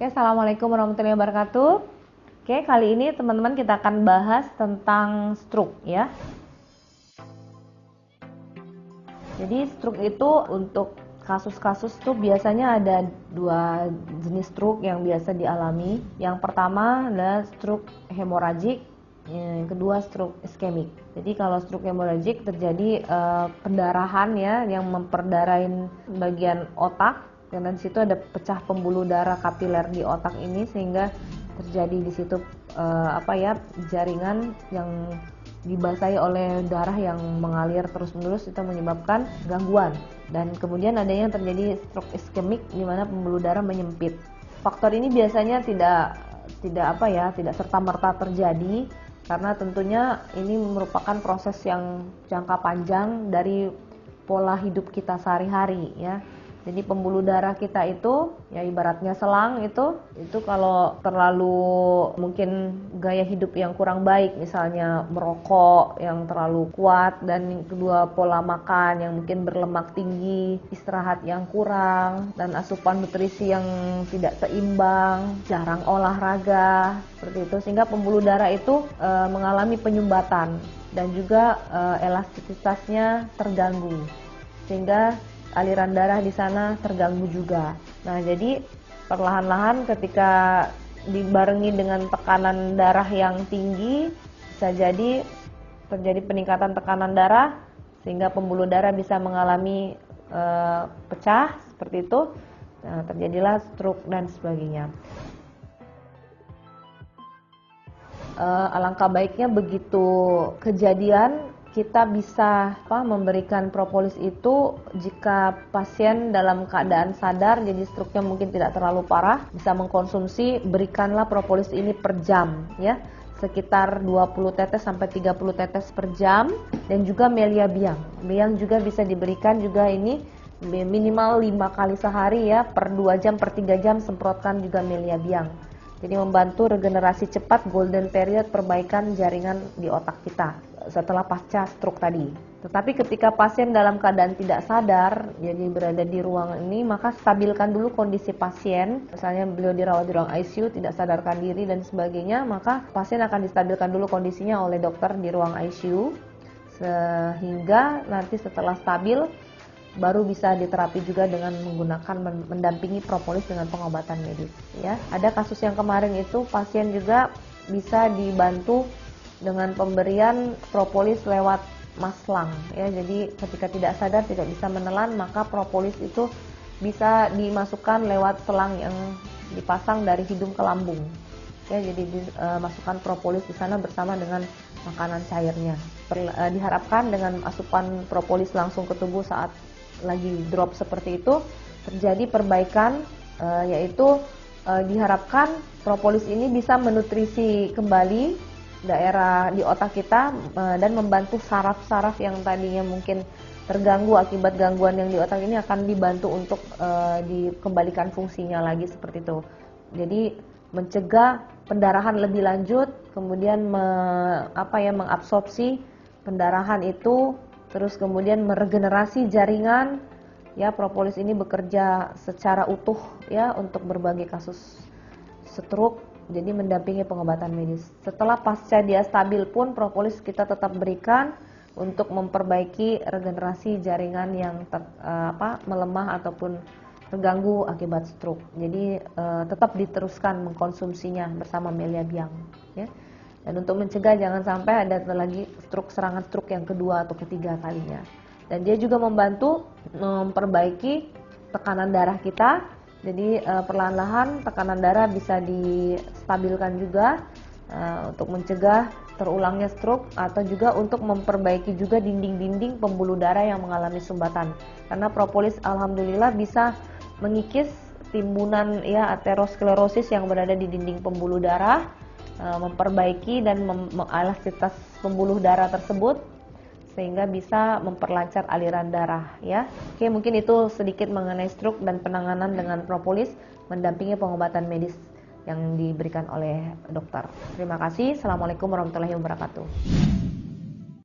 Oke, Assalamualaikum warahmatullahi wabarakatuh. Oke, kali ini teman-teman kita akan bahas tentang stroke ya. Jadi stroke itu untuk kasus-kasus tuh biasanya ada dua jenis stroke yang biasa dialami. Yang pertama adalah stroke hemoragik, yang kedua stroke iskemik. Jadi kalau stroke hemoragik terjadi pendarahan ya yang memperdarahin bagian otak. Karena di situ ada pecah pembuluh darah kapiler di otak ini sehingga terjadi di situ jaringan yang dibasahi oleh darah yang mengalir terus-menerus, itu menyebabkan gangguan. Dan kemudian ada yang terjadi stroke iskemik di mana pembuluh darah menyempit. Faktor ini biasanya tidak serta-merta terjadi karena tentunya ini merupakan proses yang jangka panjang dari pola hidup kita sehari-hari ya. Jadi pembuluh darah kita itu ya ibaratnya selang itu kalau terlalu mungkin gaya hidup yang kurang baik, misalnya merokok yang terlalu kuat, dan kedua pola makan yang mungkin berlemak tinggi, istirahat yang kurang, dan asupan nutrisi yang tidak seimbang, jarang olahraga seperti itu, sehingga pembuluh darah itu mengalami penyumbatan dan juga elastisitasnya terganggu sehingga aliran darah di sana terganggu juga. Nah, jadi perlahan-lahan ketika dibarengi dengan tekanan darah yang tinggi, bisa jadi terjadi peningkatan tekanan darah sehingga pembuluh darah bisa mengalami pecah seperti itu. Nah, terjadilah stroke dan sebagainya. Alangkah baiknya begitu kejadian kita bisa memberikan propolis itu jika pasien dalam keadaan sadar, jadi struknya mungkin tidak terlalu parah, bisa mengkonsumsi, berikanlah propolis ini per jam ya, sekitar 20 tetes sampai 30 tetes per jam. Dan juga melia biang. Biang juga bisa diberikan juga ini minimal 5 kali sehari ya, per 2 jam per 3 jam semprotkan juga melia biang. Jadi membantu regenerasi cepat, golden period, perbaikan jaringan di otak kita setelah pasca stroke tadi. Tetapi ketika pasien dalam keadaan tidak sadar, jadi berada di ruang ini, maka stabilkan dulu kondisi pasien. Misalnya beliau dirawat di ruang ICU, tidak sadarkan diri dan sebagainya, maka pasien akan distabilkan dulu kondisinya oleh dokter di ruang ICU, sehingga nanti setelah stabil baru bisa diterapi juga dengan menggunakan mendampingi propolis dengan pengobatan medis ya. Ada kasus yang kemarin itu pasien juga bisa dibantu dengan pemberian propolis lewat maslang ya. Jadi ketika tidak sadar, tidak bisa menelan, maka propolis itu bisa dimasukkan lewat selang yang dipasang dari hidung ke lambung ya. Jadi dimasukkan propolis di sana bersama dengan makanan cairnya. Diharapkan dengan asupan propolis langsung ke tubuh saat lagi drop seperti itu terjadi perbaikan, yaitu diharapkan propolis ini bisa menutrisi kembali daerah di otak kita dan membantu saraf-saraf yang tadinya mungkin terganggu akibat gangguan yang di otak ini akan dibantu untuk dikembalikan fungsinya lagi seperti itu. Jadi mencegah pendarahan lebih lanjut, kemudian mengabsorpsi pendarahan itu, terus kemudian meregenerasi jaringan ya. Propolis ini bekerja secara utuh ya untuk berbagai kasus stroke, jadi mendampingi pengobatan medis. Setelah pasca dia stabil pun propolis kita tetap berikan untuk memperbaiki regenerasi jaringan yang melemah ataupun terganggu akibat stroke. Jadi tetap diteruskan mengkonsumsinya bersama melia biang ya. Dan untuk mencegah jangan sampai ada lagi serangan stroke yang kedua atau ketiga kalinya. Dan dia juga membantu memperbaiki tekanan darah kita. Jadi perlahan-lahan tekanan darah bisa distabilkan juga untuk mencegah terulangnya stroke, atau juga untuk memperbaiki juga dinding-dinding pembuluh darah yang mengalami sumbatan. Karena propolis alhamdulillah bisa mengikis timbunan ya aterosklerosis yang berada di dinding pembuluh darah, memperbaiki dan elastisitas pembuluh darah tersebut sehingga bisa memperlancar aliran darah ya. Oke, mungkin itu sedikit mengenai stroke dan penanganan dengan propolis mendampingi pengobatan medis yang diberikan oleh dokter. Terima kasih. Assalamualaikum warahmatullahi wabarakatuh.